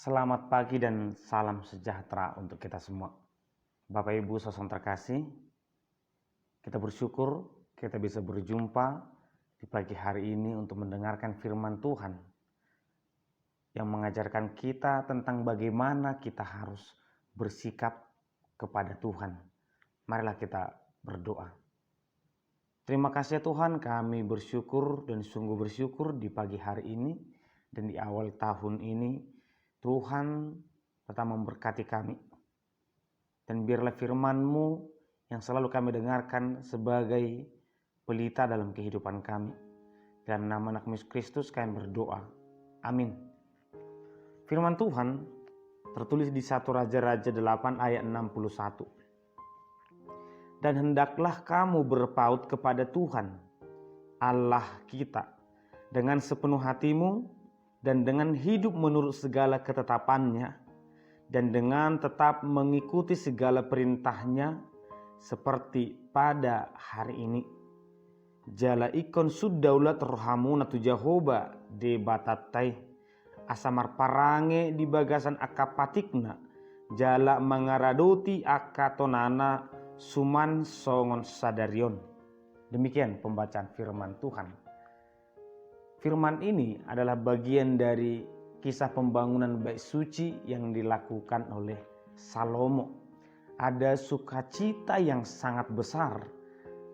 Selamat pagi dan salam sejahtera untuk kita semua. Bapak Ibu saudara terkasih, kita bersyukur kita bisa berjumpa di pagi hari ini untuk mendengarkan firman Tuhan yang mengajarkan kita tentang bagaimana kita harus bersikap kepada Tuhan. Marilah kita berdoa. Terima kasih Tuhan, kami bersyukur dan sungguh bersyukur di pagi hari ini dan di awal tahun ini Tuhan tetap memberkati kami. Dan biarlah firman-Mu yang selalu kami dengarkan sebagai pelita dalam kehidupan kami. Dalam nama anak Yesus Kristus kami berdoa. Amin. Firman Tuhan tertulis di 1 Raja-Raja 8 ayat 61. Dan hendaklah kamu berpaut kepada Tuhan, Allah kita, dengan sepenuh hatimu, dan dengan hidup menurut segala ketetapannya, dan dengan tetap mengikuti segala perintahnya seperti pada hari ini. Jala ikon suddaulat rohamuna tu Jehovah de batatai asamar parange di bagasan akapatikna jala mengaradoti akatonana suman songon sadarion. Demikian pembacaan firman Tuhan. Firman ini adalah bagian dari kisah pembangunan bait suci yang dilakukan oleh Salomo. Ada sukacita yang sangat besar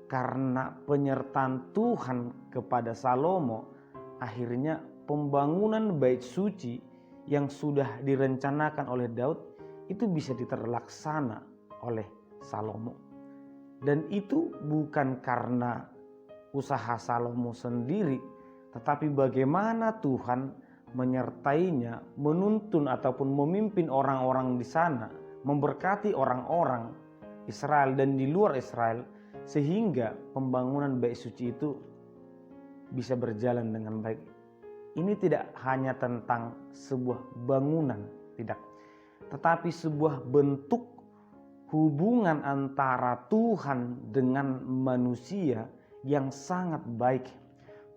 karena penyertaan Tuhan kepada Salomo. Akhirnya pembangunan bait suci yang sudah direncanakan oleh Daud itu bisa terlaksana oleh Salomo. Dan itu bukan karena usaha Salomo sendiri, tetapi bagaimana Tuhan menyertainya, menuntun ataupun memimpin orang-orang di sana, memberkati orang-orang Israel dan di luar Israel, sehingga pembangunan bait suci itu bisa berjalan dengan baik. Ini tidak hanya tentang sebuah bangunan, tidak, tetapi sebuah bentuk hubungan antara Tuhan dengan manusia yang sangat baik.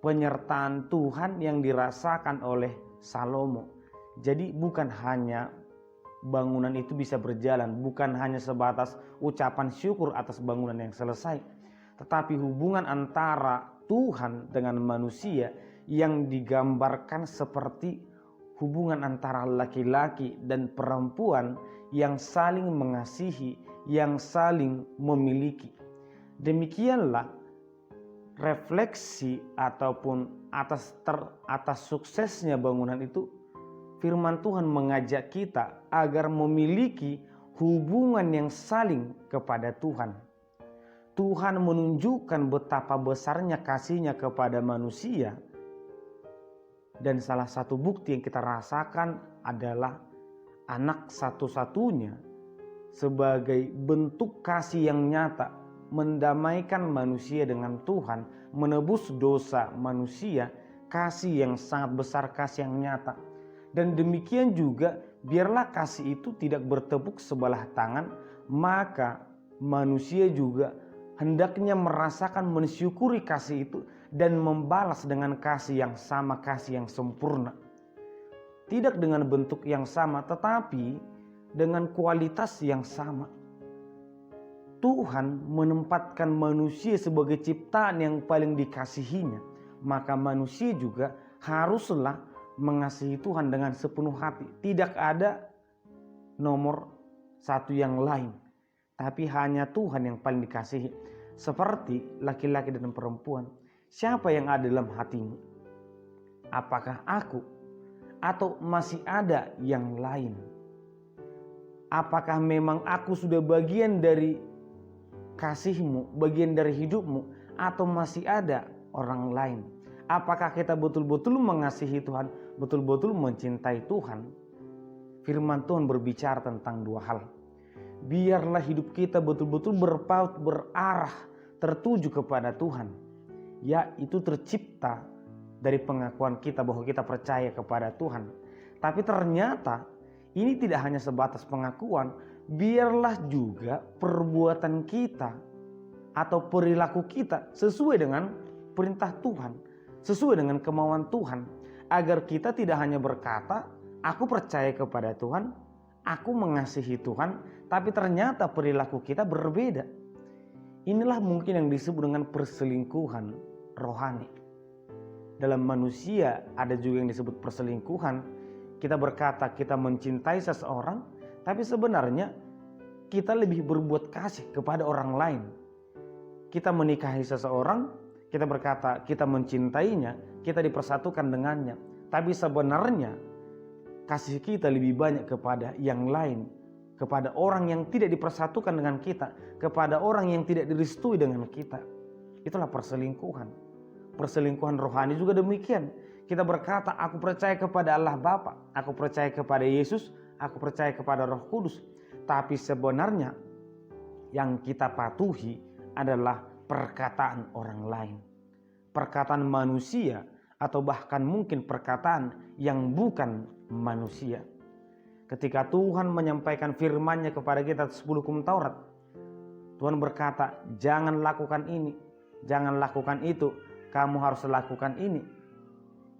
Penyertaan Tuhan yang dirasakan oleh Salomo. Jadi bukan hanya bangunan itu bisa berjalan, bukan hanya sebatas ucapan syukur atas bangunan yang selesai, tetapi hubungan antara Tuhan dengan manusia yang digambarkan seperti hubungan antara laki-laki dan perempuan yang saling mengasihi, yang saling memiliki. Demikianlah refleksi ataupun atas suksesnya bangunan itu, firman Tuhan mengajak kita agar memiliki hubungan yang saling kepada Tuhan. Tuhan menunjukkan betapa besarnya kasih-Nya kepada manusia, dan salah satu bukti yang kita rasakan adalah anak satu-satunya sebagai bentuk kasih yang nyata, mendamaikan manusia dengan Tuhan, menebus dosa manusia, kasih yang sangat besar, kasih yang nyata. Dan demikian juga biarlah kasih itu tidak bertepuk sebelah tangan, maka manusia juga hendaknya merasakan, mensyukuri kasih itu dan membalas dengan kasih yang sama, kasih yang sempurna. Tidak dengan bentuk yang sama, tetapi dengan kualitas yang sama. Tuhan menempatkan manusia sebagai ciptaan yang paling dikasihinya, maka manusia juga haruslah mengasihi Tuhan dengan sepenuh hati. Tidak ada nomor satu yang lain, tapi hanya Tuhan yang paling dikasihi. Seperti laki-laki dan perempuan, siapa yang ada dalam hatimu? Apakah aku atau masih ada yang lain? Apakah memang aku sudah bagian dari kasih-Mu, bagian dari hidup-Mu, atau masih ada orang lain? Apakah kita betul-betul mengasihi Tuhan, betul-betul mencintai Tuhan? firman Tuhan berbicara tentang dua hal. Biarlah hidup kita betul-betul berpaut, berarah, tertuju kepada Tuhan. Yaitu tercipta dari pengakuan kita bahwa kita percaya kepada Tuhan. Tapi ternyata ini tidak hanya sebatas pengakuan, biarlah juga perbuatan kita atau perilaku kita sesuai dengan perintah Tuhan, sesuai dengan kemauan Tuhan, agar kita tidak hanya berkata, aku percaya kepada Tuhan, aku mengasihi Tuhan, tapi ternyata perilaku kita berbeda. Inilah mungkin yang disebut dengan perselingkuhan rohani. Dalam manusia ada juga yang disebut perselingkuhan. Kita berkata kita mencintai seseorang, tapi sebenarnya kita lebih berbuat kasih kepada orang lain. Kita menikahi seseorang, kita berkata kita mencintainya, kita dipersatukan dengannya. Tapi sebenarnya kasih kita lebih banyak kepada yang lain, kepada orang yang tidak dipersatukan dengan kita, kepada orang yang tidak direstui dengan kita. Itulah perselingkuhan. Perselingkuhan rohani juga demikian. Kita berkata, aku percaya kepada Allah Bapa, aku percaya kepada Yesus, aku percaya kepada Roh Kudus. Tapi sebenarnya yang kita patuhi adalah perkataan orang lain. Perkataan manusia atau bahkan mungkin perkataan yang bukan manusia. Ketika Tuhan menyampaikan firman-Nya kepada kita 10 hukum Taurat, Tuhan berkata, jangan lakukan ini, jangan lakukan itu, kamu harus lakukan ini.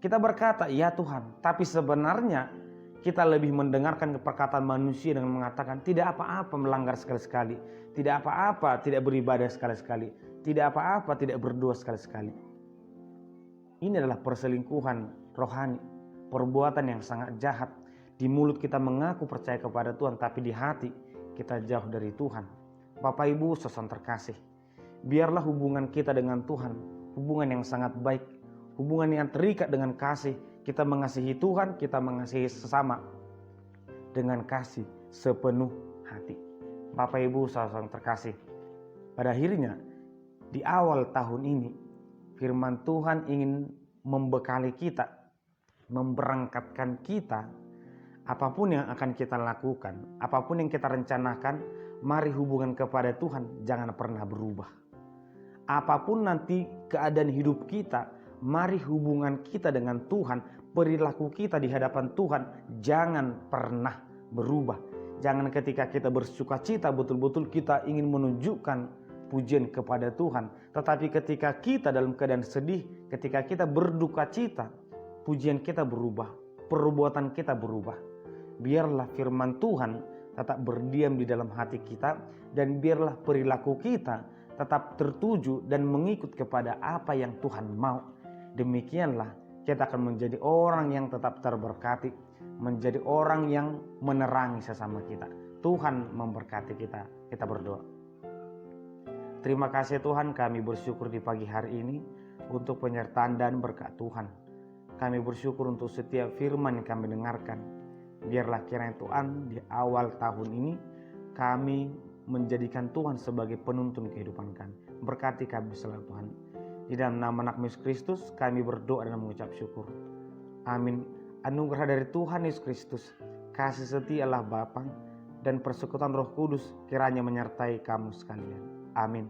Kita berkata, ya Tuhan, tapi sebenarnya kita lebih mendengarkan perkataan manusia dengan mengatakan, tidak apa-apa melanggar sekali-sekali, tidak apa-apa tidak beribadah sekali-sekali, tidak apa-apa tidak berdoa sekali-sekali. Ini adalah perselingkuhan rohani, perbuatan yang sangat jahat. Di mulut kita mengaku percaya kepada Tuhan, tapi di hati kita jauh dari Tuhan. Bapak Ibu saudara terkasih, biarlah hubungan kita dengan Tuhan, hubungan yang sangat baik, hubungan yang terikat dengan kasih. Kita mengasihi Tuhan, kita mengasihi sesama dengan kasih sepenuh hati. Bapak Ibu saudara terkasih, pada akhirnya di awal tahun ini firman Tuhan ingin membekali kita, memberangkatkan kita. Apapun yang akan kita lakukan, apapun yang kita rencanakan, mari hubungan kepada Tuhan jangan pernah berubah. Apapun nanti keadaan hidup kita, mari hubungan kita dengan Tuhan, perilaku kita di hadapan Tuhan jangan pernah berubah. Jangan ketika kita bersukacita betul-betul kita ingin menunjukkan pujian kepada Tuhan. Tetapi ketika kita dalam keadaan sedih, ketika kita berduka cita, pujian kita berubah, perbuatan kita berubah. Biarlah firman Tuhan tetap berdiam di dalam hati kita, dan biarlah perilaku kita tetap tertuju dan mengikut kepada apa yang Tuhan mau. Demikianlah kita akan menjadi orang yang tetap terberkati, menjadi orang yang menerangi sesama kita. Tuhan memberkati kita. Kita berdoa. Terima kasih Tuhan, kami bersyukur di pagi hari ini untuk penyertaan dan berkat Tuhan. Kami bersyukur untuk setiap firman yang kami dengarkan. Biarlah kiranya Tuhan di awal tahun ini kami menjadikan Tuhan sebagai penuntun kehidupan kami. Berkati kami selalu Tuhan. Di dalam nama Anak Yesus Kristus kami berdoa dan mengucap syukur. Amin. Anugerah dari Tuhan Yesus Kristus, kasih setia Allah Bapa, dan persekutuan Roh Kudus kiranya menyertai kamu sekalian. Amin.